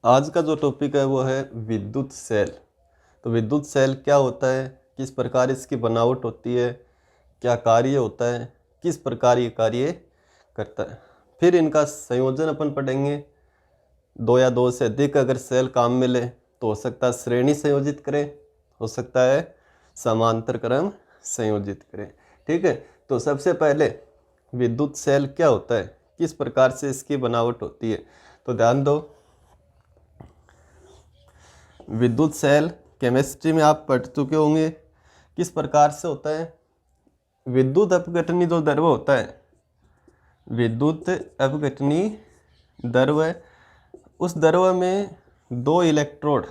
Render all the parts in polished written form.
आज का जो टॉपिक है वो है विद्युत सेल। तो विद्युत सेल क्या होता है, किस प्रकार इसकी बनावट होती है, क्या कार्य होता है, किस प्रकार ये कार्य करता है। फिर इनका संयोजन अपन पढ़ेंगे। दो या दो से अधिक अगर सेल काम में ले तो हो सकता है श्रेणी संयोजित करें, हो सकता है समांतर क्रम संयोजित करें। ठीक है, तो सबसे पहले विद्युत सेल क्या होता है, किस प्रकार से इसकी बनावट होती है। तो ध्यान दो, विद्युत सेल केमिस्ट्री में आप पढ़ चुके होंगे। किस प्रकार से होता है, विद्युत अपघटनी जो द्रव्य होता है, विद्युत अपघटनी द्रव्य, उस द्रव्य में दो इलेक्ट्रोड,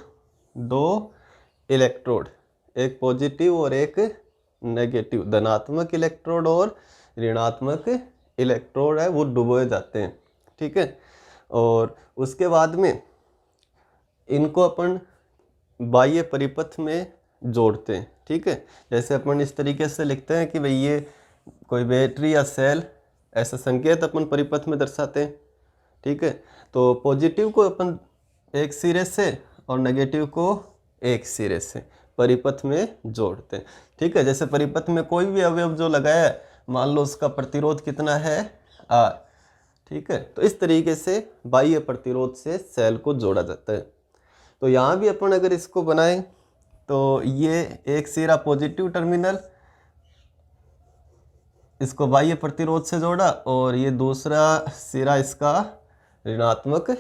एक पॉजिटिव और एक नेगेटिव, धनात्मक इलेक्ट्रोड और ऋणात्मक इलेक्ट्रोड है, वो डुबोए जाते हैं। ठीक है, और उसके बाद में इनको अपन बाह्य परिपथ में जोड़ते हैं। ठीक है, जैसे अपन इस तरीके से लिखते हैं कि भाई ये कोई बैटरी या सेल, ऐसा संकेत अपन परिपथ में दर्शाते हैं। ठीक है, तो पॉजिटिव को अपन एक सिरे से और नेगेटिव को एक सिरे से परिपथ में जोड़ते हैं। ठीक है, जैसे परिपथ में कोई भी अवयव जो लगाया है, मान लो उसका प्रतिरोध कितना है, R। ठीक है, तो इस तरीके से बाह्य प्रतिरोध से सेल को जोड़ा जाता है। तो यहाँ भी अपन अगर इसको बनाएं तो ये एक सिरा पॉजिटिव टर्मिनल, इसको बाह्य प्रतिरोध से जोड़ा, और ये दूसरा सिरा इसका ऋणात्मक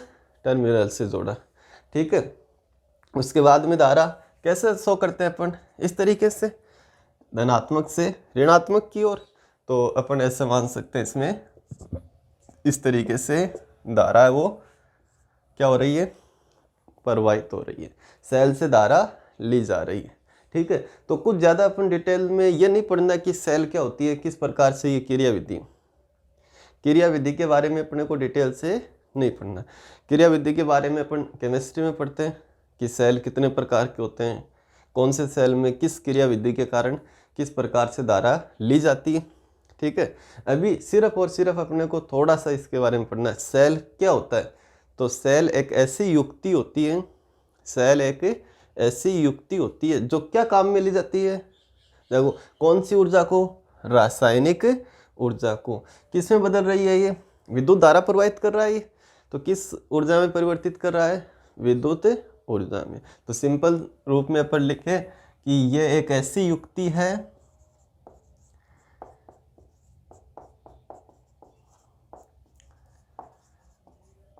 टर्मिनल से जोड़ा। ठीक है, उसके बाद में धारा कैसे शो करते हैं अपन, इस तरीके से धनात्मक से ऋणात्मक की ओर। तो अपन ऐसे मान सकते हैं, इसमें इस तरीके से धारा है वो क्या हो रही है, प्रवाहित हो रही है, सेल से धारा ली जा रही है। ठीक है, तो कुछ ज़्यादा अपन डिटेल में ये नहीं पढ़ना कि सेल क्या होती है, किस प्रकार से ये क्रियाविधि के बारे में अपने को डिटेल से नहीं पढ़ना। क्रियाविधि के बारे में अपन केमिस्ट्री में पढ़ते हैं कि सेल कितने प्रकार के होते हैं, कौन से सेल में किस क्रियाविधि के कारण किस प्रकार से धारा ली जाती है। ठीक है, अभी सिर्फ और सिर्फ अपने को थोड़ा सा इसके बारे में पढ़ना है, सेल क्या होता है। तो सेल एक ऐसी युक्ति होती है, सेल एक ऐसी युक्ति होती है जो क्या काम में ली जाती है, देखो कौन सी ऊर्जा को, रासायनिक ऊर्जा को। किस में बदल रही है, ये विद्युत धारा प्रवाहित कर रहा है, तो किस ऊर्जा में परिवर्तित कर रहा है, विद्युत ऊर्जा में। तो सिंपल रूप में अपन लिखे कि ये एक ऐसी युक्ति है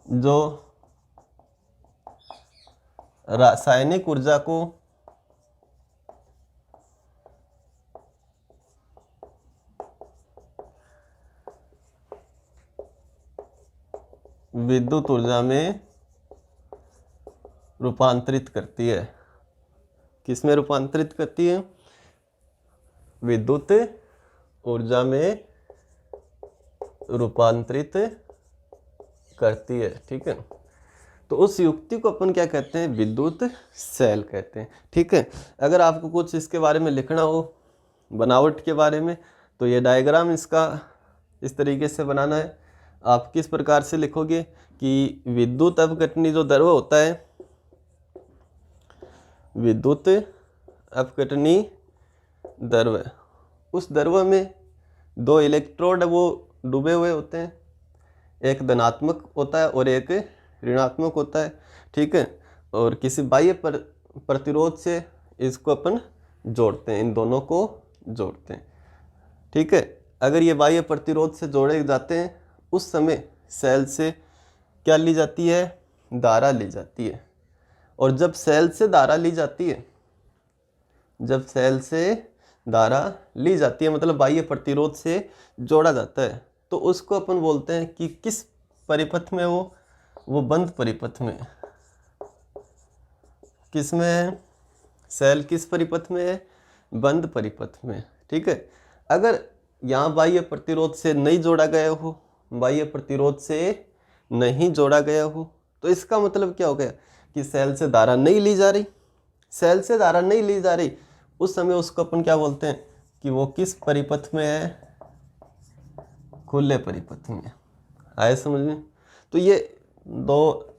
जो रासायनिक ऊर्जा को विद्युत ऊर्जा में रूपांतरित करती है। किस में रूपांतरित करती है, विद्युत ऊर्जा में रूपांतरित करती है। ठीक है, तो उस युक्ति को अपन क्या कहते हैं, विद्युत सेल कहते हैं। ठीक है, अगर आपको कुछ इसके बारे में लिखना हो, बनावट के बारे में, तो ये डायग्राम इसका इस तरीके से बनाना है। आप किस प्रकार से लिखोगे कि विद्युत अपघटनी जो द्रव्य होता है, विद्युत अपघटनी द्रव्य, उस द्रव्य में दो इलेक्ट्रोड वो डूबे हुए होते हैं, एक धनात्मक होता है और एक ऋणात्मक होता है। ठीक है, और किसी बाह्य प्रतिरोध से इसको अपन जोड़ते हैं, इन दोनों को जोड़ते हैं। ठीक है, अगर ये बाह्य प्रतिरोध से जोड़े जाते हैं, उस समय सेल से क्या ली जाती है, धारा ली जाती है। और जब सेल से धारा ली जाती है, जब सेल से धारा ली जाती है मतलब बाह्य प्रतिरोध से जोड़ा जाता है, तो उसको अपन बोलते हैं कि किस परिपथ में, वो बंद परिपथ में। किस में है, सेल किस परिपथ में है, बंद परिपथ में। ठीक है, अगर यहाँ बाह्य प्रतिरोध से नहीं जोड़ा गया हो, बाह्य प्रतिरोध से नहीं जोड़ा गया हो, तो इसका मतलब क्या हो गया कि सेल से धारा नहीं ली जा रही। सेल से धारा नहीं ली जा रही, उस समय उसको अपन क्या बोलते हैं कि वो किस परिपथ में है, खुले परिपथ में। आए समझ में। तो ये दो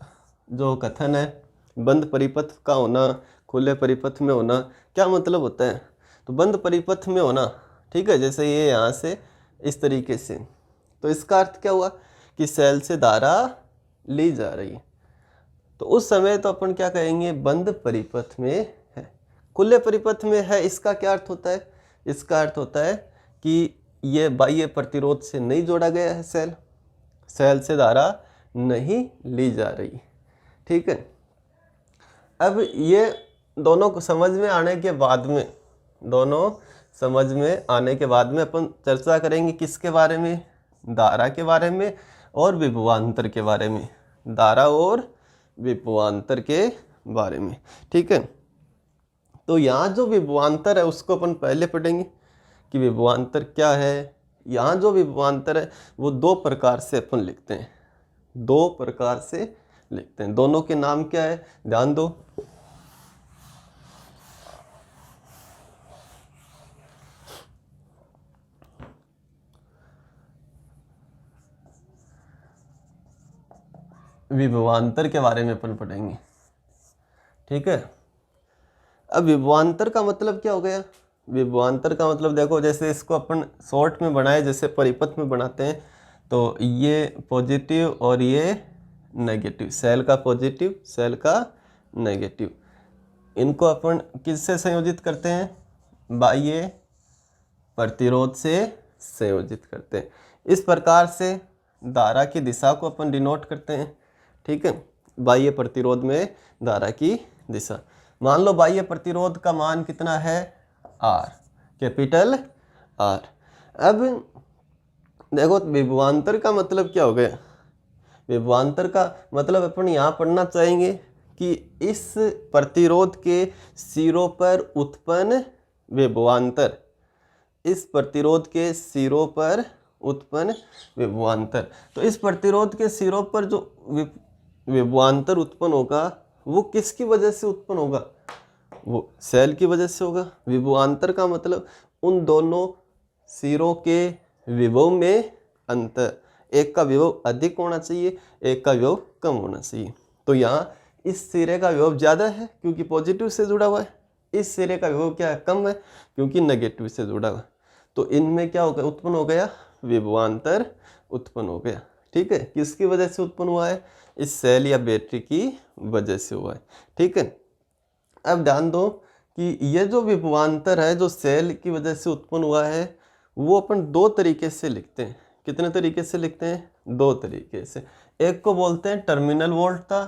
जो कथन है बंद परिपथ का होना, खुले परिपथ में होना, क्या मतलब होता है? तो बंद परिपथ में होना, ठीक है, जैसे ये यहाँ से इस तरीके से, तो इसका अर्थ क्या हुआ कि सेल से धारा ली जा रही है, तो उस समय तो अपन क्या कहेंगे, बंद परिपथ में है। खुले परिपथ में है, इसका क्या अर्थ होता है? इसका अर्थ होता है कि ये बाह्य प्रतिरोध से नहीं जोड़ा गया है, सेल से धारा नहीं ली जा रही, ठीक है। अब ये दोनों को समझ में आने के बाद में, दोनों समझ में आने के बाद में अपन चर्चा करेंगे किसके बारे में? धारा के बारे में और विभवांतर के बारे में, धारा और विभवांतर के बारे में, ठीक है। तो यहाँ जो विभवांतर है उसको अपन पहले पढ़ेंगे कि विभवांतर क्या है। यहाँ जो विभवांतर है वो दो प्रकार से अपन लिखते हैं, दो प्रकार से लिखते हैं। दोनों के नाम क्या है, ध्यान दो। विभवांतर के बारे में अपन पढ़ेंगे, ठीक है। अब विभवांतर का मतलब क्या हो गया? विभवांतर का मतलब देखो, जैसे इसको अपन शॉर्ट में बनाए, जैसे परिपथ में बनाते हैं, तो ये पॉजिटिव और ये नेगेटिव, सेल का पॉजिटिव, सेल का नेगेटिव, इनको अपन किससे संयोजित करते हैं? बाह्य प्रतिरोध से संयोजित करते हैं। इस प्रकार से धारा की दिशा को अपन डिनोट करते हैं, ठीक है, बाह्य प्रतिरोध में धारा की दिशा। मान लो बाह्य प्रतिरोध का मान कितना है? R, capital R. अब देखो विभवांतर का मतलब क्या हो गया? विभवांतर का मतलब अपन यहाँ पढ़ना चाहेंगे कि इस प्रतिरोध के सिरों पर उत्पन्न विभवांतर, इस प्रतिरोध के सिरों पर उत्पन्न विभवांतर। तो इस प्रतिरोध के सिरों पर जो विभवांतर उत्पन्न होगा वो किसकी वजह से उत्पन्न होगा? वो सेल की वजह से होगा। विभवांतर का मतलब उन दोनों सिरों के विभव में अंतर, एक का विभव अधिक होना चाहिए, एक का विभव कम होना चाहिए। तो यहाँ इस सिरे का विभव ज़्यादा है क्योंकि पॉजिटिव से जुड़ा हुआ है, इस सिरे का विभव क्या है? कम है क्योंकि नेगेटिव से जुड़ा हुआ है। तो इनमें क्या हो गया? उत्पन्न हो गया विभवांतर, उत्पन्न हो गया, ठीक है। किसकी वजह से उत्पन्न हुआ है? इस सेल या बैटरी की वजह से हुआ है, ठीक है। अब ध्यान दो कि ये जो विभवांतर है जो सेल की वजह से उत्पन्न हुआ है वो अपन दो तरीके से लिखते हैं। कितने तरीके से लिखते हैं? दो तरीके से। एक को बोलते हैं टर्मिनल वोल्टता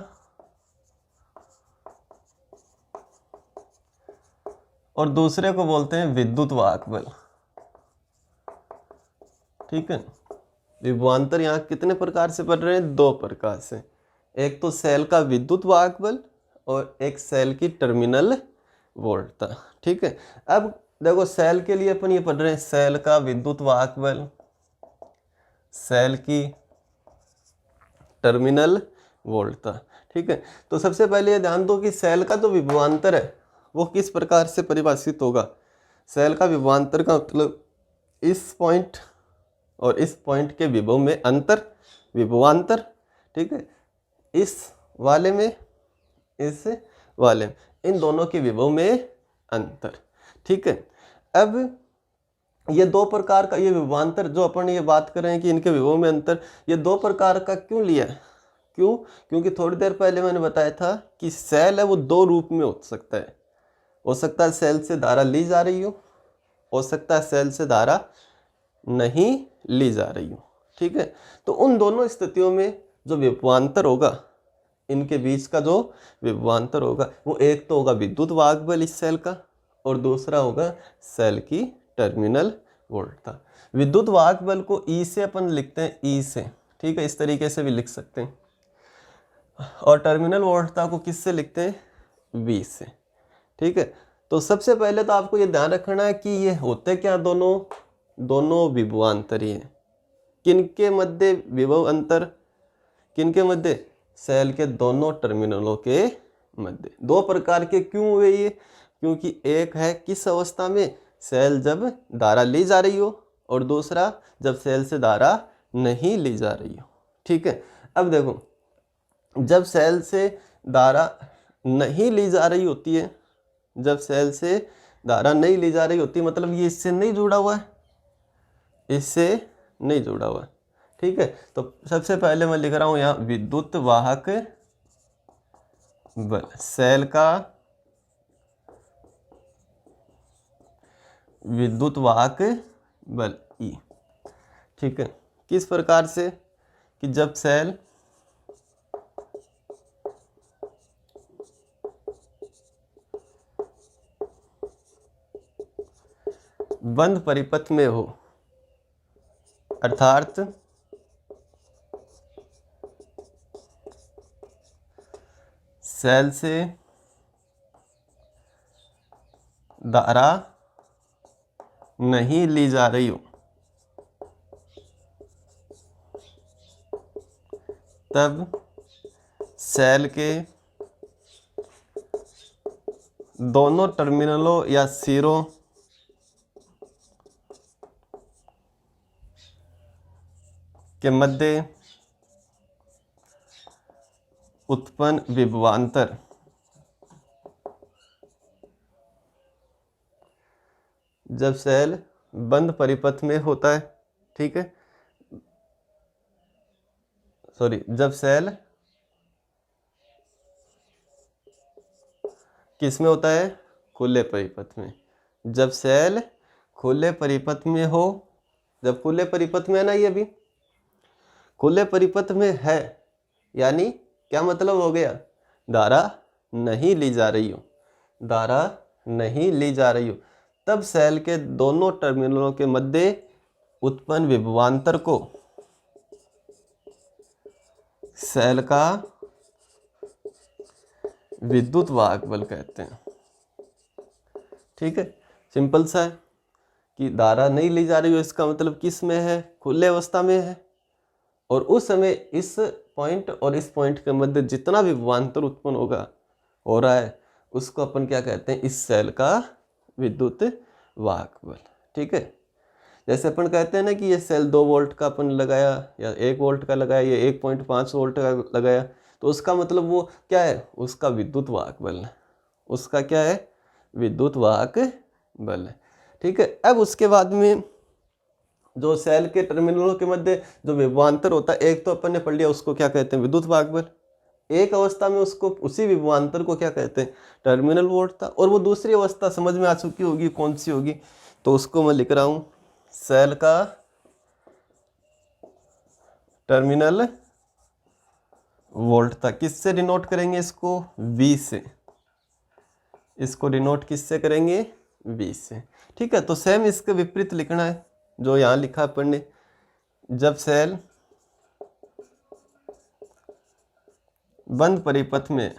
और दूसरे को बोलते हैं विद्युत वाहक बल, ठीक है। विभवांतर यहाँ कितने प्रकार से पढ़ रहे हैं? दो प्रकार से। एक तो सेल का विद्युत वाहक बल और एक सेल की टर्मिनल वोल्टता, ठीक है। अब देखो सेल के लिए अपन ये पढ़ रहे हैं सेल का विद्युत वाहक बल, सेल की टर्मिनल वोल्टता, ठीक है। तो सबसे पहले ये ध्यान दो कि सेल का जो विभवांतर है वो किस प्रकार से परिभाषित होगा। सेल का विभवांतर का मतलब इस पॉइंट और इस पॉइंट के विभव में अंतर, विभवांतर, ठीक है। इस वाले में, इस वाले में, इन दोनों के विभव में अंतर, ठीक है। अब ये दो प्रकार का ये विभवांतर जो अपन ये बात कर रहे हैं कि इनके विभव में अंतर, ये दो प्रकार का क्यों लिया है? क्यों? क्योंकि थोड़ी देर पहले मैंने बताया था कि सेल है वो दो रूप में हो सकता है। हो सकता है सेल से धारा ली जा रही हो सकता है सेल से धारा नहीं ली जा रही हो, ठीक है। तो उन दोनों स्थितियों में जो विभवांतर होगा, इनके बीच का जो विभवांतर होगा वो एक तो होगा विद्युत वाहक बल इस सेल का और दूसरा होगा सेल की टर्मिनल वोल्टता। विद्युत वाहक बल को ई से अपन लिखते हैं, ई से, ठीक है, इस तरीके से भी लिख सकते हैं। और टर्मिनल वोल्टता को किससे लिखते हैं? वी से, ठीक है। तो सबसे पहले तो आपको ये ध्यान रखना है कि ये होते क्या दोनों विभवांतर ही है। किनके मध्य विभव अंतर? किनके मध्य? सेल के दोनों टर्मिनलों के मध्य। दो प्रकार के क्यों हुए ये? क्योंकि एक है किस अवस्था में? सेल जब धारा ली जा रही हो और दूसरा जब सेल से धारा नहीं ली जा रही हो, ठीक है। अब देखो जब सेल से धारा नहीं ली जा रही होती है, जब सेल से धारा नहीं ली जा रही होती, मतलब ये इससे नहीं जुड़ा हुआ है, इससे नहीं जुड़ा हुआ है, ठीक है। तो सबसे पहले मैं लिख रहा हूं यहाँ विद्युत वाहक बल, सेल का विद्युत वाहक बल ई, ठीक है। किस प्रकार से कि जब सेल बंद परिपथ में हो, अर्थात सेल से धारा नहीं ली जा रही हो, तब सेल के दोनों टर्मिनलों या सिरों के मध्य उत्पन्न विभवांतर जब सेल बंद परिपथ में होता है, ठीक है, सॉरी, जब सेल किस में होता है, खुले परिपथ में, जब सेल खुले परिपथ में हो, जब खुले परिपथ में है ना, ये भी खुले परिपथ में है, यानी क्या मतलब हो गया, धारा नहीं ली जा रही हो, धारा नहीं ली जा रही हो, तब सेल के दोनों टर्मिनलों के मध्य उत्पन्न विभवांतर को सेल का विद्युत वाहक बल कहते हैं, ठीक है। सिंपल सा है कि धारा नहीं ली जा रही हो, इसका मतलब किस में है, खुले अवस्था में है, और उस समय इस पॉइंट और इस पॉइंट के मध्य जितना विभवांतर उत्पन्न होगा, हो रहा है, उसको अपन क्या कहते हैं, इस सेल का विद्युत वाहक बल, ठीक है। जैसे अपन कहते हैं ना कि ये सेल 2 वोल्ट का अपन लगाया या 1 वोल्ट का लगाया या 1.5 वोल्ट का लगाया, तो उसका मतलब वो क्या है, उसका विद्युत वाहक बल है, उसका क्या है, विद्युत वाहक बल है, ठीक है। अब उसके बाद में जो सेल के टर्मिनलों के मध्य जो विभवांतर होता है, एक तो अपन ने पढ़ लिया, उसको क्या कहते हैं, विद्युत वाहक बल। एक अवस्था में उसको, उसी विभवांतर को क्या कहते हैं, टर्मिनल वोल्टता, और वो दूसरी अवस्था समझ में आ चुकी होगी कौन सी होगी, तो उसको मैं लिख रहा हूं सेल का टर्मिनल वोल्टता। किससे डिनोट करेंगे इसको, V से, इसको डिनोट किससे करेंगे, V से, ठीक है। तो सेम इसके विपरीत लिखना है जो यहां लिखा अपन ने, जब सेल बंद परिपथ में,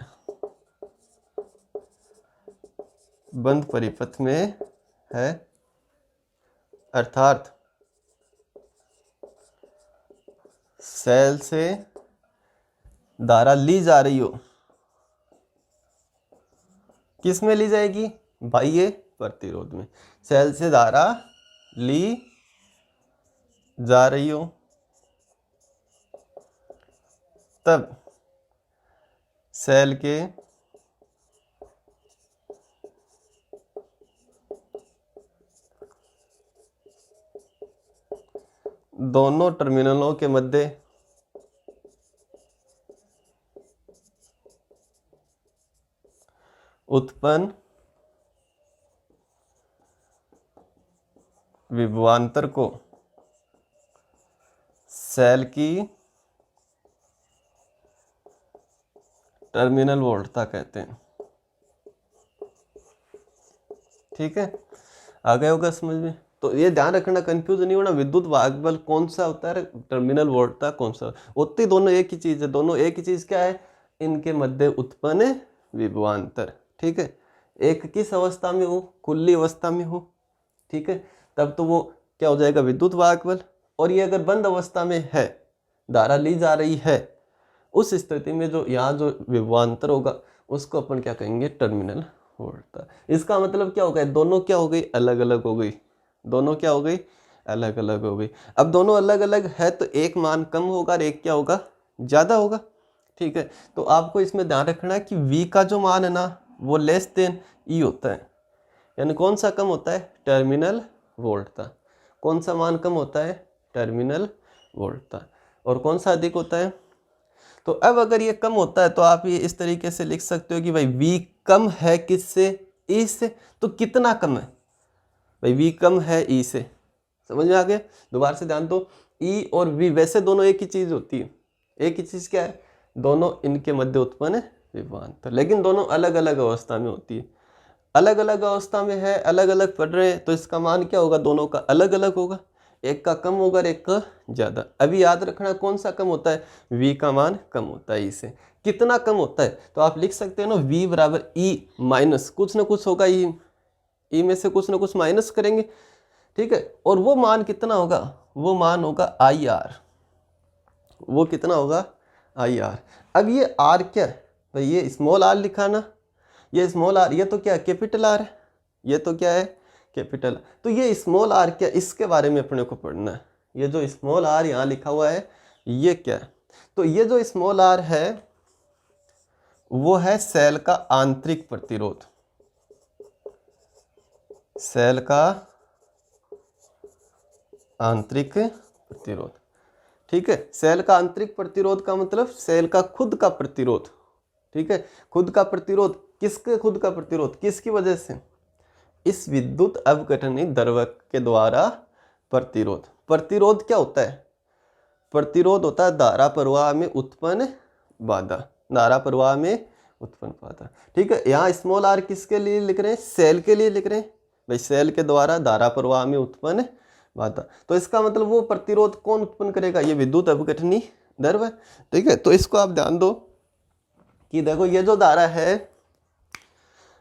बंद परिपथ में है, अर्थात सेल से धारा ली जा रही हो, किस में ली जाएगी, बाह्य प्रतिरोध में, सेल से धारा ली जा रही हो, तब सेल के दोनों टर्मिनलों के मध्य उत्पन्न विभवांतर को सेल की टर्मिनल वोल्टता कहते हैं, ठीक है। आ गया होगा समझ में। तो ये ध्यान रखना, कंफ्यूज नहीं होना, विद्युत वाहक बल कौन सा होता है, टर्मिनल वोल्टता कौन सा, होती दोनों एक ही चीज है, दोनों एक ही चीज क्या है, इनके मध्य उत्पन्न विभवांतर, ठीक है। एक किस अवस्था में हो, खुली अवस्था में हो, ठीक है, तब तो वो क्या हो जाएगा, विद्युत वाहक बल। और ये अगर बंद अवस्था में है, धारा ली जा रही है, उस स्थिति में जो यहाँ जो विभवांतर होगा उसको अपन क्या कहेंगे, टर्मिनल वोल्टता। इसका मतलब क्या हो गया, दोनों क्या हो गई, अलग अलग हो गई, दोनों क्या हो गई, अलग अलग हो गई। अब दोनों अलग अलग है तो एक मान कम होगा और एक क्या होगा, ज्यादा होगा, ठीक है। तो आपको इसमें ध्यान रखना है कि V का जो मान है ना वो लेस देन E होता है, यानी कौन सा कम होता है, टर्मिनल वोल्ट था। कौन सा मान कम होता है, टर्मिनल वोल्ट था। और कौन सा अधिक होता है, तो अब अगर ये कम होता है तो आप ये इस तरीके से लिख सकते हो कि भाई V कम है किससे, E से। तो कितना कम है भाई, V कम है E से, समझ में आ गया। दोबारा से ध्यान दो, E और V वैसे दोनों एक ही चीज होती है, एक ही चीज क्या है, दोनों इनके मध्य उत्पन्न विभवांतर, लेकिन दोनों अलग अलग अवस्था में होती है। अलग अलग अवस्था में है, अलग अलग पढ़ रहे हैं, तो इसका मान क्या होगा, दोनों का अलग अलग होगा, एक का कम होगा और एक का ज्यादा। अभी याद रखना कौन सा कम होता है, V का मान कम होता है E से। कितना कम होता है, तो आप लिख सकते हैं ना V बराबर E माइनस कुछ ना कुछ होगा, E में से कुछ ना कुछ माइनस करेंगे, ठीक है। और वो मान कितना होगा, वो मान होगा IR। वो कितना होगा, IR। अब ये R क्या है भाई, ये स्मॉल r लिखा ना, ये स्मॉल r, ये तो क्या कैपिटल R है, ये तो क्या है कैपिटल। तो ये स्मॉल r क्या, इसके बारे में अपने को पढ़ना है। ये जो स्मॉल r यहाँ लिखा हुआ है ये क्या है, तो ये जो स्मॉल r है वो है सेल का आंतरिक प्रतिरोध, सेल का आंतरिक प्रतिरोध, ठीक है। सेल का आंतरिक प्रतिरोध का मतलब सेल का खुद का प्रतिरोध, ठीक है। खुद का प्रतिरोध, किसके खुद का प्रतिरोध, किसकी वजह से, इस विद्युत अवघटनी द्रव्यक के द्वारा प्रतिरोध। प्रतिरोध क्या होता है, प्रतिरोध होता है धारा प्रवाह में उत्पन्न बाधा, धारा प्रवाह में उत्पन्न बाधा, ठीक है। यहाँ स्मॉल r किसके लिए लिख रहे हैं, सेल के लिए लिख रहे हैं भाई, सेल के द्वारा धारा प्रवाह में उत्पन्न बाधा। तो इसका मतलब वो प्रतिरोध कौन उत्पन्न करेगा, ये विद्युत अवघटनी द्रव्य, ठीक है। तो इसको आप ध्यान दो कि देखो ये जो धारा है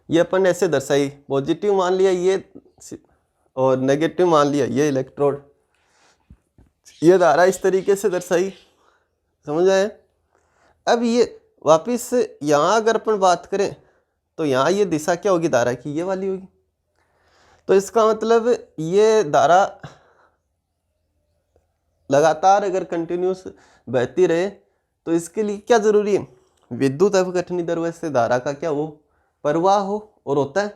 ये अपन ऐसे दर्शाई, पॉजिटिव मान लिया ये और नेगेटिव मान लिया ये इलेक्ट्रोड, ये धारा इस तरीके से दर्शाई, समझ आए। अब ये वापिस यहाँ अगर अपन बात करें तो यहाँ ये दिशा क्या होगी धारा की, ये वाली होगी। तो इसका मतलब ये धारा लगातार अगर कंटिन्यूस बहती रहे तो इसके लिए क्या जरूरी है, विद्युत अवघटनी द्रव्य से धारा का क्या हो, प्रवाह हो, और होता है,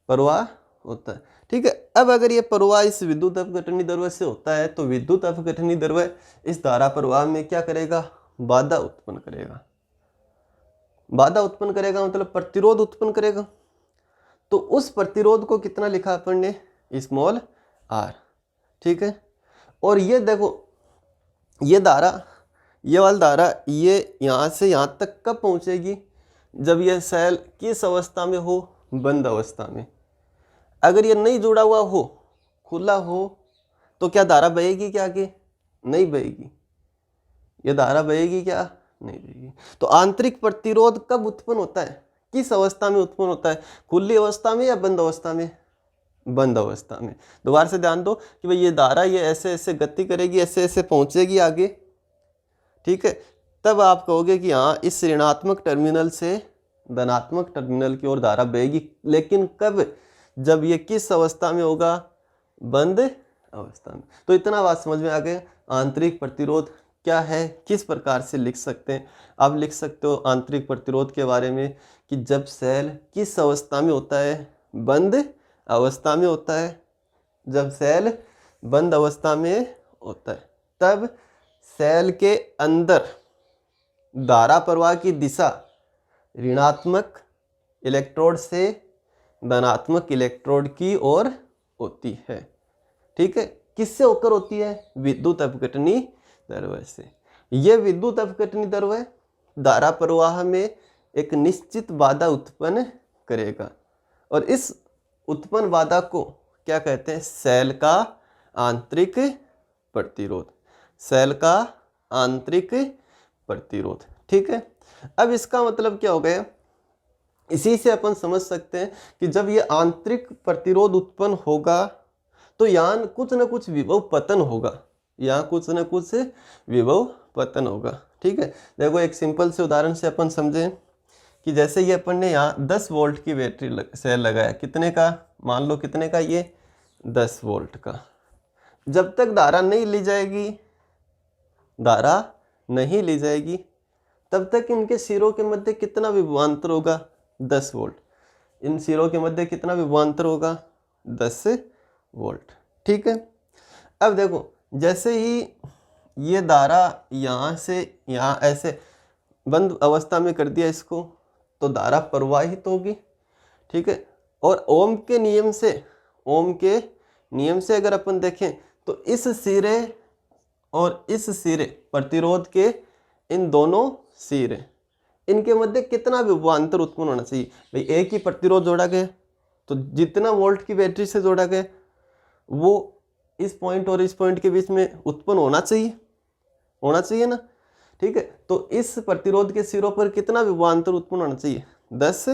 प्रवाह होता है, ठीक है। अब अगर ये प्रवाह इस विद्युत अवघटनी द्रव्य से होता है तो विद्युत अवघटनी द्रव्य इस धारा प्रवाह में क्या करेगा, बाधा उत्पन्न करेगा। बाधा उत्पन्न करेगा मतलब प्रतिरोध उत्पन्न करेगा। तो उस प्रतिरोध को कितना लिखा अपन ने, स्मॉल r, ठीक है। और ये देखो ये धारा, ये वाली धारा ये यहाँ से यहाँ तक कब पहुँचेगी, जब यह सेल किस अवस्था में हो, बंद अवस्था में। अगर ये नहीं जुड़ा हुआ हो, खुला हो, तो क्या धारा बहेगी क्या आगे, नहीं बहेगी, ये धारा बहेगी क्या, नहीं बहेगी। तो आंतरिक प्रतिरोध कब उत्पन्न होता है, किस अवस्था में उत्पन्न होता है, खुली अवस्था में या बंद अवस्था में, बंद अवस्था में। दोबारा से ध्यान दो कि भाई ये धारा ये ऐसे ऐसे गति करेगी, ऐसे ऐसे पहुंचेगी आगे, ठीक है। तब आप कहोगे कि हाँ इस ऋणात्मक टर्मिनल से धनात्मक टर्मिनल की ओर धारा बहेगी, लेकिन कब, जब ये किस अवस्था में होगा, बंद अवस्था में। तो इतना बात समझ में आ गया, आंतरिक प्रतिरोध क्या है, किस प्रकार से लिख सकते हैं। आप लिख सकते हो आंतरिक प्रतिरोध के बारे में कि जब सेल किस अवस्था में होता है, बंद अवस्था में होता है। जब सेल बंद अवस्था में होता है तब सेल के अंदर धारा प्रवाह की दिशा ऋणात्मक इलेक्ट्रोड से धनात्मक इलेक्ट्रोड की ओर होती है, ठीक है। किससे होकर होती है, विद्युत अपघटनी द्रव्य से। यह विद्युत अपघटनी द्रव्य धारा प्रवाह में एक निश्चित बाधा उत्पन्न करेगा, और इस उत्पन्न बाधा को क्या कहते हैं, सेल का आंतरिक प्रतिरोध, सेल का आंतरिक प्रतिरोध, ठीक है। अब इसका मतलब क्या हो गया, इसी से अपन समझ सकते हैं कि जब ये आंतरिक प्रतिरोध उत्पन्न होगा तो यहाँ कुछ न कुछ विभव पतन होगा, यहाँ कुछ न कुछ विभव पतन होगा, ठीक है। देखो एक सिंपल से उदाहरण से अपन समझें कि जैसे ये अपन ने यहाँ 10 वोल्ट की बैटरी सेल लगाया, कितने का, मान लो कितने का, ये 10 वोल्ट का। जब तक धारा नहीं ली जाएगी, धारा नहीं ली जाएगी तब तक इनके सिरों के मध्य कितना विभवांतर होगा? 10 वोल्ट। इन सिरों के मध्य कितना विभवांतर होगा? 10 वोल्ट। ठीक है। अब देखो, जैसे ही ये धारा यहाँ से यहाँ ऐसे बंद अवस्था में कर दिया इसको, तो धारा प्रवाहित होगी। ठीक है। और ओम के नियम से अगर अपन देखें तो इस सिरे और इस सिरे प्रतिरोध के, इन दोनों सिरे, इनके मध्य कितना विभवांतर उत्पन्न होना चाहिए? भाई एक ही प्रतिरोध जोड़ा गया, तो जितना वोल्ट की बैटरी से जोड़ा गया वो इस पॉइंट और इस पॉइंट के बीच में उत्पन्न होना चाहिए ना। ठीक है। तो इस प्रतिरोध के सिरों पर कितना विभवांतर उत्पन्न होना चाहिए? 10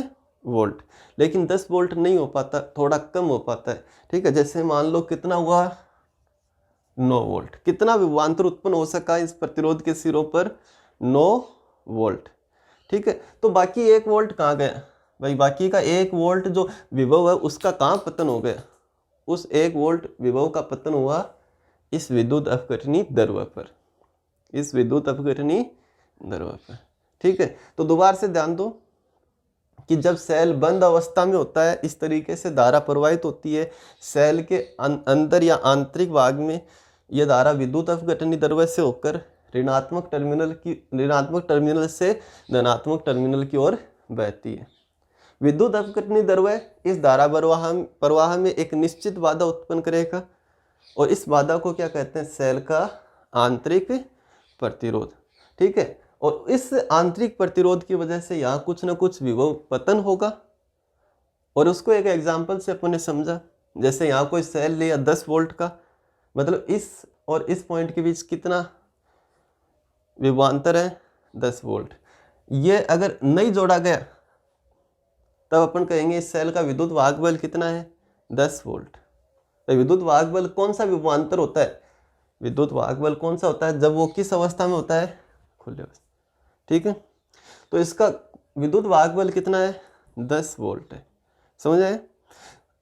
वोल्ट। लेकिन 10 वोल्ट नहीं हो पाता, थोड़ा कम हो पाता है। ठीक है। जैसे मान लो कितना हुआ? 9 वोल्ट। कितना विभवांतर उत्पन्न हो सका इस प्रतिरोध के सिरों पर? 9 वोल्ट। ठीक है। तो बाकी 1 वोल्ट कहाँ गया? भाई बाकी का 1 वोल्ट जो विभव है उसका कहाँ पतन हो गया? उस 1 वोल्ट विभव का पतन हुआ इस विद्युत अपघटनी द्रव्य पर, ठीक है। तो दोबारा से ध्यान दो कि जब सेल बंद अवस्था में होता है, इस तरीके से धारा प्रवाहित होती है। सेल के अंदर या आंतरिक भाग में यह धारा विद्युत अपघटनी द्रव्य से होकर ऋणात्मक टर्मिनल से धनात्मक टर्मिनल की ओर बहती है। विद्युत अपघटनी द्रव्य इस धारा प्रवाह में एक निश्चित बाधा उत्पन्न करेगा, और इस बाधा को क्या कहते हैं? सेल का आंतरिक प्रतिरोध। ठीक है। और इस आंतरिक प्रतिरोध की वजह से यहाँ कुछ ना कुछ विभव पतन होगा, और उसको एक एग्जांपल से अपन ने समझा। जैसे यहाँ कोई सेल लिया 10 वोल्ट का, मतलब इस और इस पॉइंट के बीच कितना विभवांतर है? 10 वोल्ट। ये अगर नहीं जोड़ा गया तब अपन कहेंगे इस सेल का विद्युत वाहक बल कितना है? 10 वोल्ट। तो विद्युत वाहक बल कौन सा विभवांतर होता है? विद्युत वाहक बल कौन सा होता है? जब वो किस अवस्था में होता है? खुले अवस्था। ठीक है। तो इसका विद्युत वाहक बल कितना है? 10 वोल्ट है। समझ आए?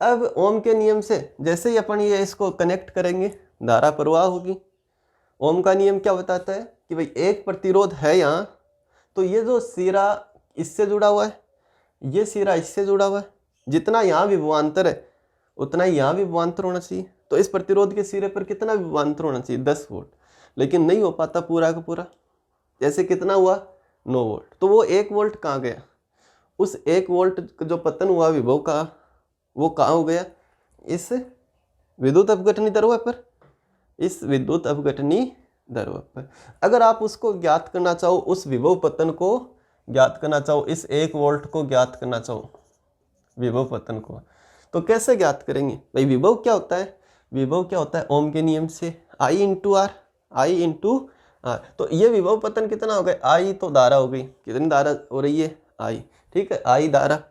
अब ओम के नियम से जैसे ही अपन ये इसको कनेक्ट करेंगे, धारा प्रवाह होगी। ओम का नियम क्या बताता है कि भाई एक प्रतिरोध है यहाँ, तो ये जो सिरा इससे जुड़ा हुआ है, ये सिरा इससे जुड़ा हुआ है, जितना यहाँ विभवांतर है उतना ही यहाँ विभवांतर होना चाहिए। तो इस प्रतिरोध के सिरे पर कितना विभवांतर होना चाहिए? 10 वोल्ट। लेकिन नहीं हो पाता पूरा का पूरा। जैसे कितना हुआ? 9 वोल्ट। तो वो 1 वोल्ट कहाँ गया? उस 1 वोल्ट जो पतन हुआ विभव का, वो कहाँ हो गया? इस विद्युत अपघटनी द्रव्य पर, इस विद्युत अपघटनी द्रव्य पर। अगर आप उसको ज्ञात करना चाहो, उस विभव पतन को ज्ञात करना चाहो, इस 1 वोल्ट को ज्ञात करना चाहो, विभव पतन को, तो कैसे ज्ञात करेंगे? भाई विभव क्या होता है? विभव क्या होता है? ओम के नियम से I इंटू आर। तो ये विभव पतन कितना हो गया? I तो धारा हो गई, कितनी धारा हो रही है? I। ठीक है। I धारा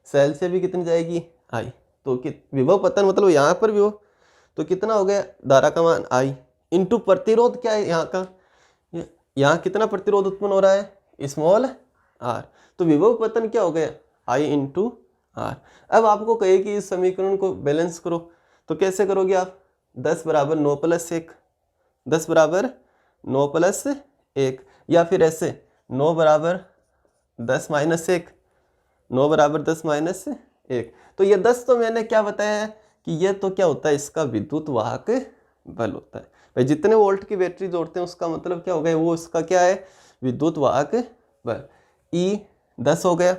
सेल से भी कितनी जाएगी? I। तो विभव पतन मतलब यहाँ पर विभव, तो कितना हो गया? धारा का मान I इंटू प्रतिरोध क्या है यहाँ का? यहाँ कितना प्रतिरोध उत्पन्न हो रहा है? Small r। तो विभव पतन क्या हो गया? I into R. अब आपको कहे कि इस समीकरण को बैलेंस करो, तो कैसे करोगे आप? 10 बराबर 9 प्लस 1, 10 बराबर 9 प्लस 1, या फिर ऐसे 9 बराबर 10 माइनस 1, 9 बराबर 10 माइनस 1। तो ये 10 तो मैंने क्या बताया है कि ये तो क्या होता है? इसका विद्युत वाहक बल होता है। भाई जितने वोल्ट की बैटरी जोड़ते हैं उसका मतलब क्या हो गया? वो इसका क्या है? विद्युत वाहक बल। E 10 हो गया,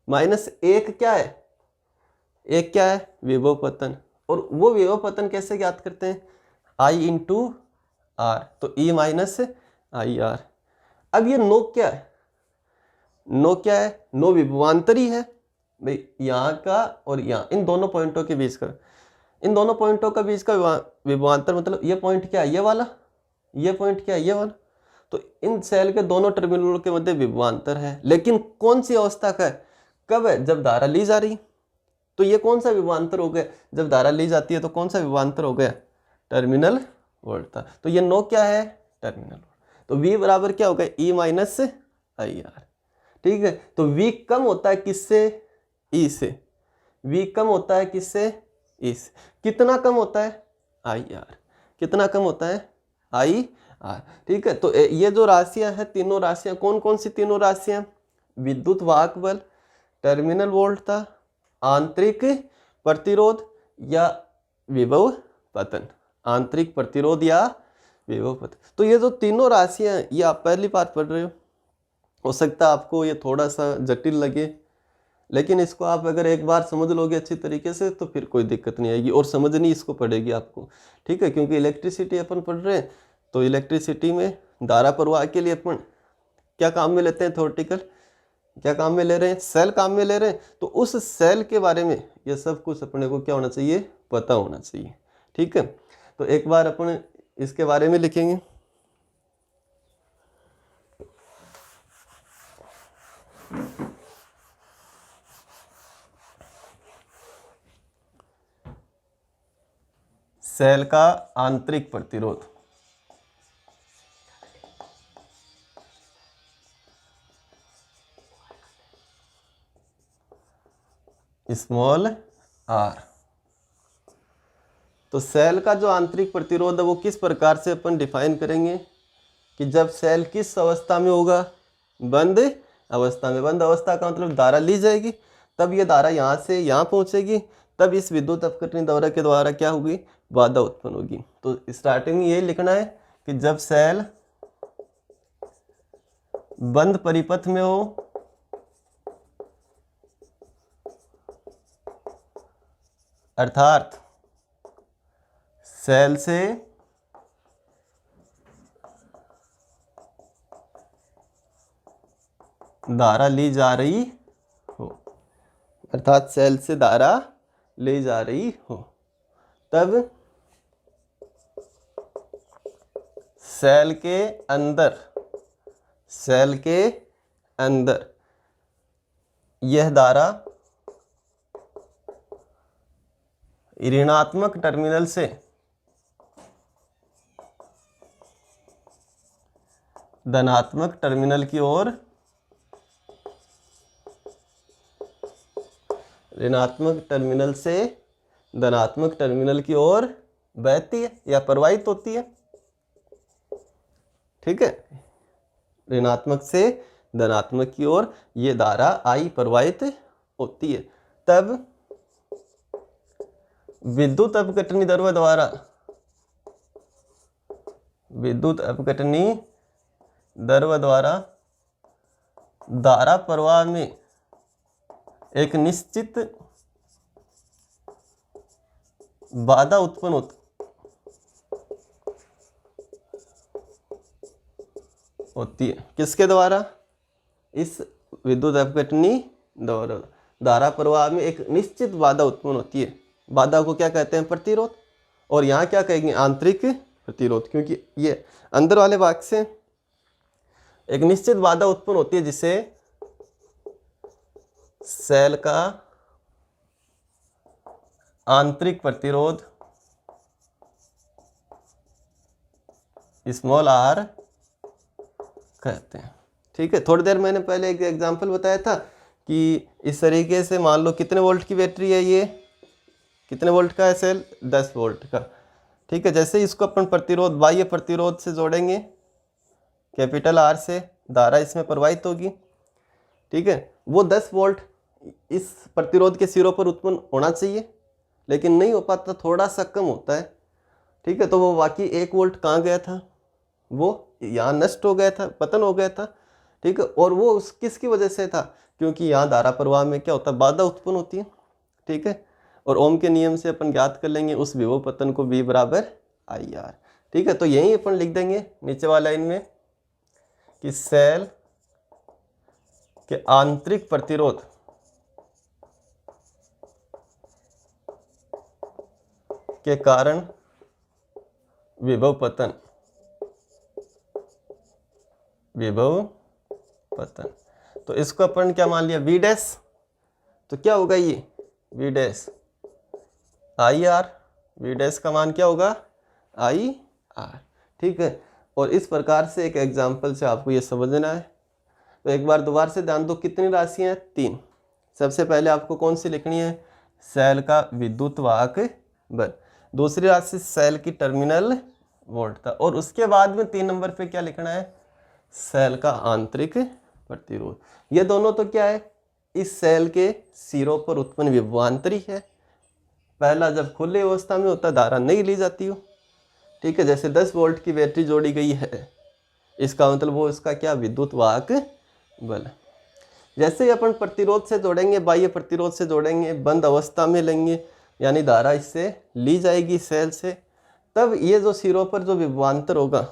माइनस 1 क्या है? 1 क्या है? विभव पतन। और वो विभव पतन कैसे ज्ञात करते हैं? I into R. तो E माइनस आई आर। अब ये नो क्या है? नो क्या है? नो विभवांतरी है भाई, यहाँ का और यहाँ, इन दोनों पॉइंटों के बीच का, इन दोनों पॉइंटों का बीच का विभवांतर मतलब ये पॉइंट क्या है? ये वाला। ये पॉइंट क्या है? ये वाला। तो इन सेल के दोनों टर्मिनलों के मध्य विभवांतर है, लेकिन कौन सी अवस्था का है? कब है? जब धारा ली जा रही। तो ये कौन सा विभवांतर हो गया? जब धारा ली जाती है तो कौन सा विभवांतर हो गया? टर्मिनल वोल्ट था। तो ये नो क्या है? Terminal volt. तो V बराबर क्या हो गया? E minus I are. ठीक है। तो V कम होता है किससे? E से। V कम होता है किससे? E से। कितना कम होता है? I R. कितना कम होता है? I R. ठीक है, तो ये जो राशियां हैं, तीनों राशियां कौन कौन सी तीनों राशियां? विद्युत वाहक बल, टर्मिनल वोल्टता, आंतरिक प्रतिरोध या विभव पतन। आंतरिक प्रतिरोध या विभव पतन। तो ये जो तीनों राशियां हैं, ये आप पहली बार पढ़ रहे हो सकता है आपको ये थोड़ा सा जटिल लगे, लेकिन इसको आप अगर एक बार समझ लोगे अच्छी तरीके से तो फिर कोई दिक्कत नहीं आएगी, और समझनी इसको पड़ेगी आपको। ठीक है, क्योंकि इलेक्ट्रिसिटी अपन पढ़ रहे हैं, तो इलेक्ट्रिसिटी में धारा प्रवाह के लिए अपन क्या काम में लेते हैं? थ्योरेटिकल क्या काम में ले रहे हैं? सेल काम में ले रहे हैं। तो उस सेल के बारे में ये सब कुछ अपने को क्या होना चाहिए? पता होना चाहिए। ठीक है, तो एक बार अपन इसके बारे में लिखेंगे। सेल का आंतरिक प्रतिरोध। Small are. तो सेल का जो आंतरिक प्रतिरोध है वो किस प्रकार से अपन डिफाइन करेंगे कि जब सेल किस अवस्था में होगा? बंद अवस्था में। बंद अवस्था का मतलब धारा ली जाएगी, तब ये धारा यहाँ से यहाँ पहुँचेगी, तब इस विद्युत अपकटनी दौरा के द्वारा क्या होगी? बाधा उत्पन्न होगी। तो स्टार्टिंग में ये लिखना है कि जब सेल बंद परिपथ में हो, अर्थात सेल से धारा ली जा रही हो, अर्थात सेल से धारा ली जा रही हो, तब सेल के अंदर यह धारा ऋणात्मक टर्मिनल से धनात्मक टर्मिनल की ओर, ऋणात्मक टर्मिनल से धनात्मक टर्मिनल की ओर बहती है या प्रवाहित होती है। ठीक है, ऋणात्मक से धनात्मक की ओर ये धारा आई प्रवाहित होती है, तब विद्युत अपघटनी द्रव्य द्वारा धारा प्रवाह में एक निश्चित बाधा उत्पन्न होती है। किसके द्वारा? इस विद्युत अपघटनी द्वारा धारा प्रवाह में एक निश्चित बाधा उत्पन्न होती है। बाधा को क्या कहते हैं? प्रतिरोध। और यहाँ क्या कहेंगे? आंतरिक प्रतिरोध, क्योंकि ये अंदर वाले भाग से एक निश्चित बाधा उत्पन्न होती है जिसे सेल का आंतरिक प्रतिरोध स्मॉल आर कहते हैं। ठीक है, थोड़ी देर मैंने पहले एक एग्जांपल बताया था कि इस तरीके से मान लो कितने वोल्ट की बैटरी है, ये कितने वोल्ट का है सेल? 10 वोल्ट का। ठीक है, जैसे इसको अपन प्रतिरोध, बाह्य प्रतिरोध से जोड़ेंगे, कैपिटल आर से धारा इसमें प्रवाहित होगी। ठीक है, वो 10 वोल्ट इस प्रतिरोध के सिरों पर उत्पन्न होना चाहिए, लेकिन नहीं हो पाता, थोड़ा सा कम होता है। ठीक है, तो वो बाकी 1 वोल्ट कहाँ गया था? वो यहाँ नष्ट हो गया था, पतन हो गया था। ठीक है, और वो उस किसकी वजह से था? क्योंकि यहाँ धारा प्रवाह में क्या होता है? बाधा उत्पन्न होती है। ठीक है, और ओम के नियम से अपन ज्ञात कर लेंगे उस विभव पतन को, V बराबर IR। ठीक है, तो यही अपन लिख देंगे नीचे वाला लाइन में कि सेल के आंतरिक प्रतिरोध के कारण विभव पतन तो इसको अपन क्या मान लिया? V dash. तो क्या होगा ये? V dash IR। V dash का मान क्या होगा? IR। ठीक है, और इस प्रकार से एक एग्जाम्पल से आपको ये समझना है। तो एक बार दोबारा से ध्यान दो, कितनी राशियां हैं? 3। सबसे पहले आपको कौन सी लिखनी है? सेल का विद्युत वाहक बल। दूसरी राशि सेल की टर्मिनल वोल्ट था। और उसके बाद में 3 नंबर पे क्या लिखना है, सेल का आंतरिक प्रतिरोध। ये दोनों तो क्या है, इस सेल के सिरों पर उत्पन्न विभवांतरी है। पहला जब खुली अवस्था में होता है, धारा नहीं ली जाती हो, ठीक है। जैसे 10 वोल्ट की बैटरी जोड़ी गई है, इसका मतलब वो इसका क्या, विद्युत वाहक बल। जैसे ही अपन प्रतिरोध से जोड़ेंगे, बाह्य प्रतिरोध से जोड़ेंगे, बंद अवस्था में लेंगे, यानी धारा इससे ली जाएगी सेल से, तब ये जो सिरों पर जो विभवांतर होगा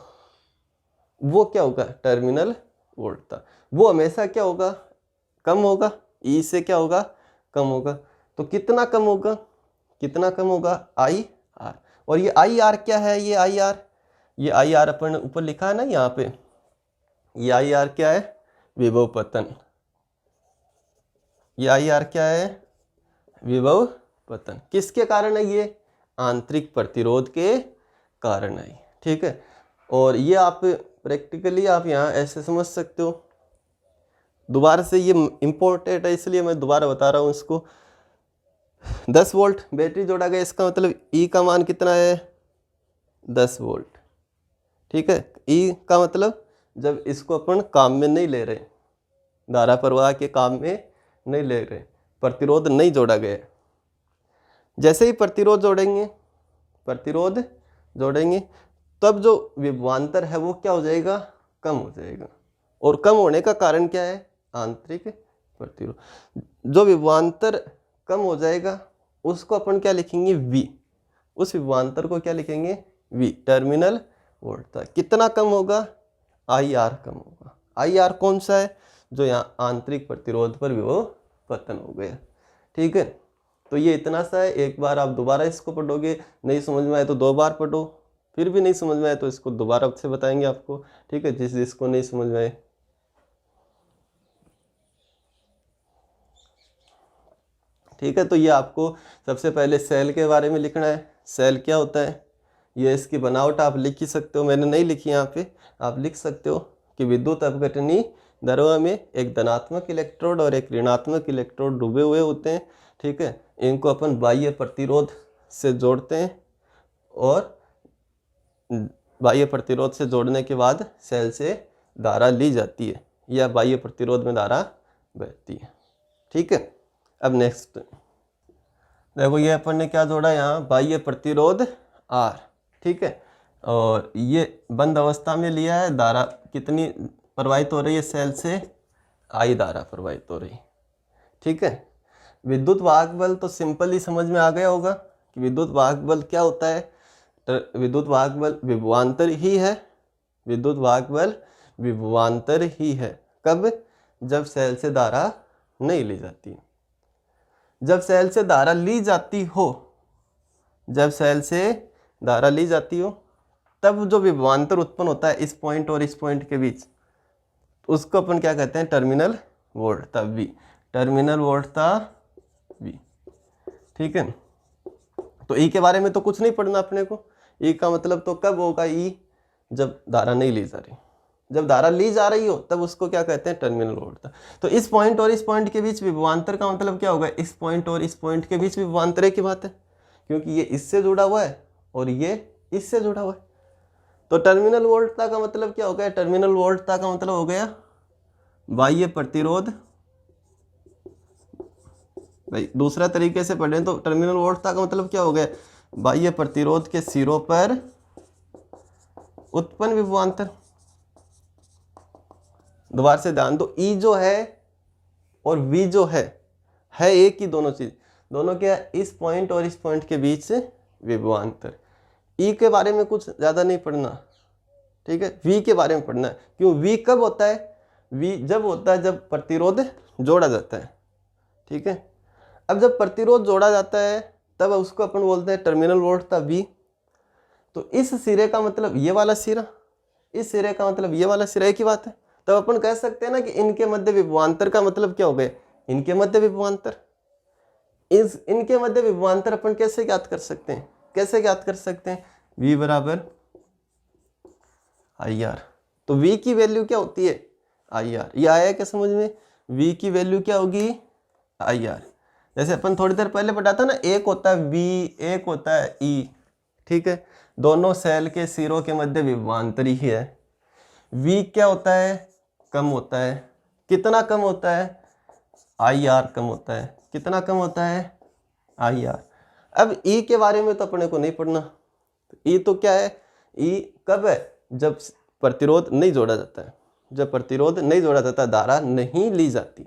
वो क्या होगा, टर्मिनल वोल्ट था। वो हमेशा क्या होगा, कम होगा, ई से क्या होगा, कम होगा। तो कितना कम होगा, कितना कम होगा, आई आर। और ये आई आर क्या है, ये आई आर, ये आई आर अपन ऊपर लिखा है ना यहाँ पे, ये आई आर क्या है, विभव पतन। ये आई आर क्या है, विभव पतन। किसके कारण है ये, आंतरिक प्रतिरोध के कारण है, ठीक है। और ये आप प्रैक्टिकली आप यहाँ ऐसे समझ सकते हो। दोबारा से ये इम्पोर्टेंट है इसलिए मैं दोबारा बता रहा हूँ इसको। 10 वोल्ट बैटरी जोड़ा गया, इसका मतलब ई का मान कितना है, 10 वोल्ट, ठीक है। ई का मतलब जब इसको अपन काम में नहीं ले रहे, धारा प्रवाह के काम में नहीं ले रहे, प्रतिरोध नहीं जोड़ा गया। जैसे ही प्रतिरोध जोड़ेंगे, प्रतिरोध जोड़ेंगे, तब जो विभवांतर है वो क्या हो जाएगा, कम हो जाएगा। और कम होने का कारण क्या है, आंतरिक प्रतिरोध। जो विभवांतर कम हो जाएगा उसको अपन क्या लिखेंगे, V। उस विभवांतर को क्या लिखेंगे, V, टर्मिनल वोल्ट था। कितना कम होगा, IR कम होगा। IR कौन सा है, जो यहाँ आंतरिक प्रतिरोध पर विभव पतन हो गया, ठीक है। तो ये इतना सा है। एक बार आप दोबारा इसको पढ़ोगे, नहीं समझ में आए तो 2 बार पढ़ो, फिर भी नहीं समझ में आए तो इसको दोबारा से बताएंगे आपको, ठीक है, जिसको नहीं समझ में आए। ठीक है, तो ये आपको सबसे पहले सेल के बारे में लिखना है। सेल क्या होता है, ये इसकी बनावट आप लिख ही सकते हो, मैंने नहीं लिखी यहाँ पे, आप लिख सकते हो कि विद्युत अपघटनी द्रव्य में एक धनात्मक इलेक्ट्रोड और एक ऋणात्मक इलेक्ट्रोड डूबे हुए होते हैं, ठीक है। इनको अपन बाह्य प्रतिरोध से जोड़ते हैं और बाह्य प्रतिरोध से जोड़ने के बाद सेल से धारा ली जाती है या बाह्य प्रतिरोध में धारा बहती है, ठीक है। अब नेक्स्ट देखो, ये अपन ने क्या जोड़ा यहाँ, बाह्य प्रतिरोध R, ठीक है। और ये बंद अवस्था में लिया है, धारा कितनी प्रवाहित हो रही है सेल से, I धारा प्रवाहित हो रही, ठीक है। विद्युत वाहक बल तो सिंपल ही समझ में आ गया होगा कि विद्युत वाहक बल क्या होता है। विद्युत वाहक बल विभवांतर ही है, विद्युत वाहक बल विभवांतर ही है। कब, जब सेल से धारा नहीं ली जाती। जब सेल से धारा ली जाती हो, जब सेल से धारा ली जाती हो, तब जो विभवांतर उत्पन्न होता है इस पॉइंट और इस पॉइंट के बीच, उसको अपन क्या कहते हैं, टर्मिनल वोल्ट था V, टर्मिनल वोल्ट था V, ठीक है। तो E के बारे में तो कुछ नहीं पढ़ना अपने को। E का मतलब तो कब होगा E, जब धारा नहीं ली जा रही। जब धारा ली जा रही हो तब उसको क्या कहते हैं, टर्मिनल वोल्ट था। तो इस पॉइंट और इस पॉइंट के बीच विभवांतर का मतलब क्या होगा, इस पॉइंट और इस पॉइंट के बीच विभवांतर की बात है, क्योंकि ये इससे जुड़ा हुआ है और ये इससे जुड़ा हुआ है। तो टर्मिनल वोल्टता का मतलब क्या हो गया, टर्मिनल वोल्टता का मतलब हो गया बाह्य प्रतिरोध। भाई दूसरा तरीके से पढ़ें तो टर्मिनल वोल्टता का मतलब क्या हो गया, बाह्य प्रतिरोध के सिरों पर उत्पन्न विभवांतर। दोबारा से ध्यान दो, ई जो है और वी जो है एक ही दोनों चीज। दोनों क्या है, इस पॉइंट और इस पॉइंट के बीच विभवांतर। ई के बारे में कुछ ज्यादा नहीं पढ़ना, ठीक है। वी के बारे में पढ़ना है। क्यों, वी कब होता है, वी जब होता है जब प्रतिरोध जोड़ा जाता है, ठीक है। अब जब प्रतिरोध जोड़ा जाता है तब उसको अपन बोलते हैं टर्मिनल वोल्टता V। तो इस सिरे का मतलब ये वाला सिरा, इस सिरे का मतलब ये वाला सिरा, एक ही बात है। तब अपन कह सकते हैं ना कि इनके मध्य विभवांतर का मतलब क्या हो गया, इनके मध्य विभवांतर। इनके मध्य विभवांतर अपन कैसे ज्ञात कर सकते हैं, कैसे ज्ञात कर सकते हैं, V बराबर IR। तो V की वैल्यू क्या होती है, IR। ये आया क्या समझ में, V की वैल्यू क्या होगी, IR। जैसे अपन थोड़ी देर पहले पढ़ा था ना, एक होता है V, एक होता है E, ठीक है। दोनों सेल के सिरों के मध्य विभवांतर ही है। V क्या होता है, कम होता है। कितना कम होता है, IR कम होता है। कितना कम होता है, IR। अब E के बारे में तो अपने को नहीं पढ़ना। E तो क्या है, E कब है, जब प्रतिरोध नहीं जोड़ा जाता है। जब प्रतिरोध नहीं जोड़ा जाता, धारा नहीं ली जाती,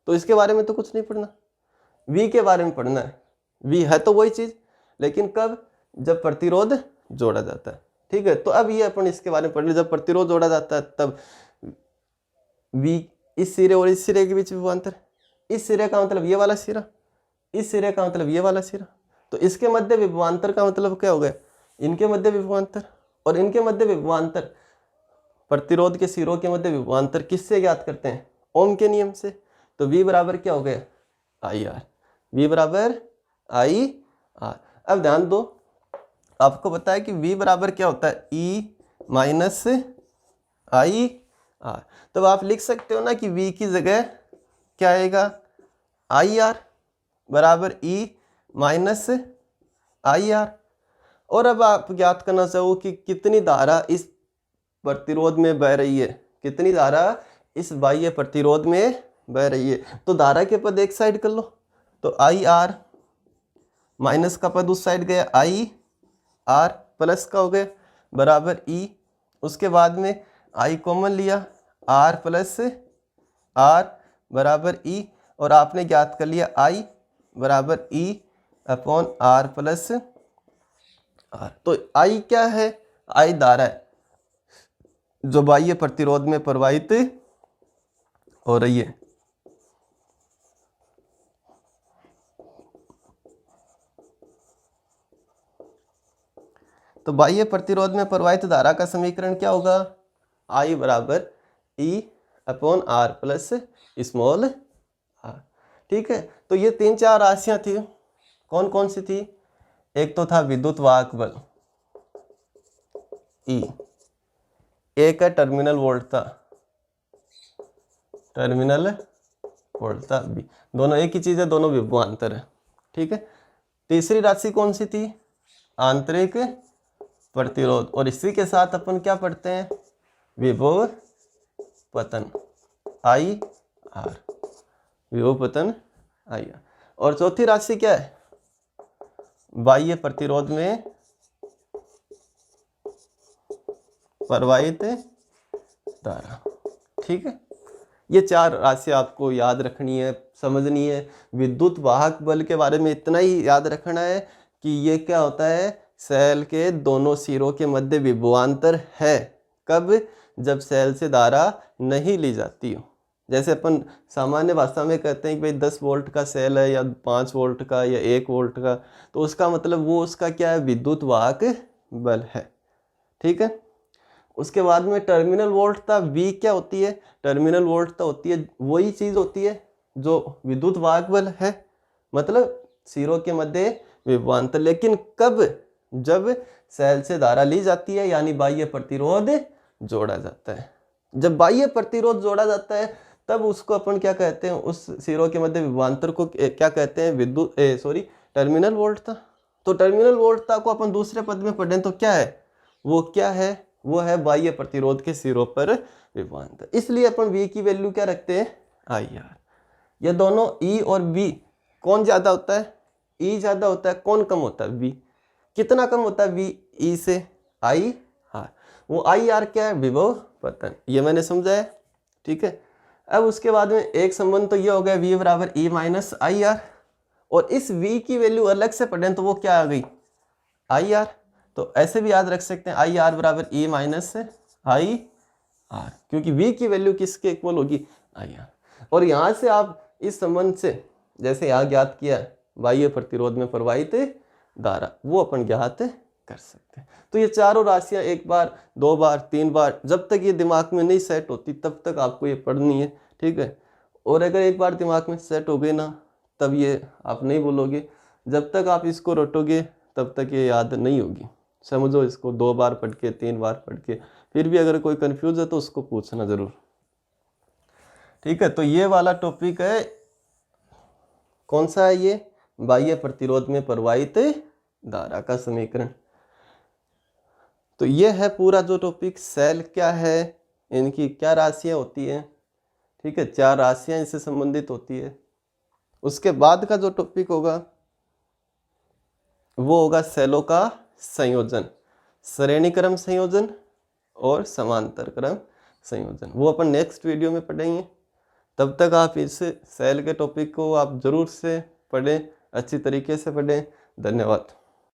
तो इसके बारे में तो कुछ नहीं पढ़ना। V के बारे में पढ़ना है। V है तो वही चीज, लेकिन कब, जब प्रतिरोध जोड़ा जाता है। ठीक है, तो अब ये अपन इसके बारे में पढ़ ले। जब प्रतिरोध जोड़ा जाता है तब V इस सिरे और इस सिरे के बीच विभवांतर, इस सिरे का मतलब ये वाला सिरा, इस सिरे का मतलब ये वाला सिरा, तो इसके मध्य विभवांतर का मतलब क्या हो गया, इनके मध्य विभवांतर। और इनके मध्य विभवांतर, प्रतिरोध के सिरों के मध्य विभवांतर किससे ज्ञात करते हैं, ओम के नियम से। तो V बराबर क्या हो गया, IR। V बराबर IR। अब ध्यान दो, आपको पता है कि V बराबर क्या होता है, E माइनस IR। तो आप लिख सकते हो ना कि V की जगह क्या आएगा, IR बराबर E माइनस IR। और अब आप ज्ञात करना चाहो कि कितनी धारा इस प्रतिरोध में बह रही है, कितनी धारा इस बाह्य प्रतिरोध में बह रही है। तो धारा के पद एक साइड कर लो, तो IR माइनस का पद उस साइड गया, IR प्लस का हो गया बराबर E। उसके बाद में I कॉमन लिया, R प्लस R बराबर E। और आपने ज्ञात कर लिया I बराबर E upon R plus R। तो I क्या है, I धारा है जो बाह्य प्रतिरोध में प्रवाहित हो रही है। तो बाह्य प्रतिरोध में प्रवाहित धारा का समीकरण क्या होगा, I बराबर E upon R plus small r। ठीक है, तो ये 3-4 राशियां थी। कौन कौन सी थी, एक तो था विद्युत वाहक बल E, एक है टर्मिनल वोल्टता, टर्मिनल वोल्टता B। दोनों एक ही चीज है, दोनों विभवांतर है। ठीक है, तीसरी राशि कौन सी थी, आंतरिक प्रतिरोध। और इसी के साथ अपन क्या पढ़ते हैं, विभव पतन IR, विभव पतन IR। और चौथी राशि क्या है, बाह्य प्रतिरोध में प्रवाहित धारा। ठीक है, ये 4 राशि आपको याद रखनी है, समझनी है। विद्युत वाहक बल के बारे में इतना ही याद रखना है कि ये क्या होता है, सेल के दोनों सिरों के मध्य विभवांतर है। कब, जब सेल से धारा नहीं ली जाती हो। जैसे अपन सामान्य भाषा में कहते हैं कि भाई 10 वोल्ट का सेल है या 5 वोल्ट का या 1 वोल्ट का, तो उसका मतलब वो उसका क्या है, विद्युत वाहक बल है। ठीक है, उसके बाद में टर्मिनल वोल्टता V क्या होती है, टर्मिनल वोल्टता होती है वही चीज होती है जो विद्युत वाहक बल है, मतलब सिरों के मध्य विभवांतर। लेकिन कब, जब सेल से धारा ली जाती है, यानी बाह्य प्रतिरोध जोड़ा जाता है। जब बाह्य प्रतिरोध जोड़ा जाता है तब उसको अपन क्या कहते हैं, उस सिरों के मध्य विभवांतर को क्या कहते हैं, टर्मिनल वोल्टता। तो टर्मिनल वोल्टता को अपन दूसरे पद में पढ़ें तो क्या है, वो क्या है, वो है बाह्य प्रतिरोध के सिरों पर विभवांतर। इसलिए अपन V की वैल्यू क्या रखते हैं, IR। ये दोनों E और V कौन ज्यादा होता है, E ज्यादा होता है, कौन कम होता है, V। कितना कम होता है V E से, IR। वो IR क्या है, विभव पतन। ये मैंने समझा है। ठीक है, अब उसके बाद में एक संबंध तो ये हो गया V बराबर E माइनस IR। और इस V की वैल्यू अलग से पढ़ें तो वो क्या आ गई, IR। तो ऐसे भी याद रख सकते हैं IR बराबर E माइनस IR, क्योंकि V की वैल्यू किसके इक्वल होगी, IR। और यहाँ से आप इस संबंध से, जैसे यहाँ ज्ञात किया बाह्य प्रतिरोध में प्रवाहित धारा, वो अपन ज्ञात कर सकते हैं। तो ये चारों राशियां 1 बार 2 बार 3 बार, जब तक ये दिमाग में नहीं सेट होती तब तक आपको ये पढ़नी है। ठीक है, और अगर एक बार दिमाग में सेट हो गई ना, तब ये आप नहीं बोलोगे। जब तक आप इसको रटोगे तब तक ये याद नहीं होगी। समझो, इसको 2 बार पढ़ के 3 बार पढ़ के, फिर भी अगर कोई कंफ्यूज है तो उसको पूछना जरूर। ठीक है, तो ये वाला टॉपिक है, कौन सा है ये, बाह्य प्रतिरोध में प्रवाहित धारा का समीकरण। तो ये है पूरा जो टॉपिक, सेल क्या है, इनकी क्या राशियाँ होती हैं, ठीक है, 4 राशियाँ इससे संबंधित होती है। उसके बाद का जो टॉपिक होगा वो होगा सेलों का संयोजन, श्रेणी क्रम संयोजन और समांतर क्रम संयोजन, वो अपन नेक्स्ट वीडियो में पढ़ेंगे। तब तक आप इस सेल के टॉपिक को आप जरूर से पढ़ें, अच्छी तरीके से पढ़ें। धन्यवाद।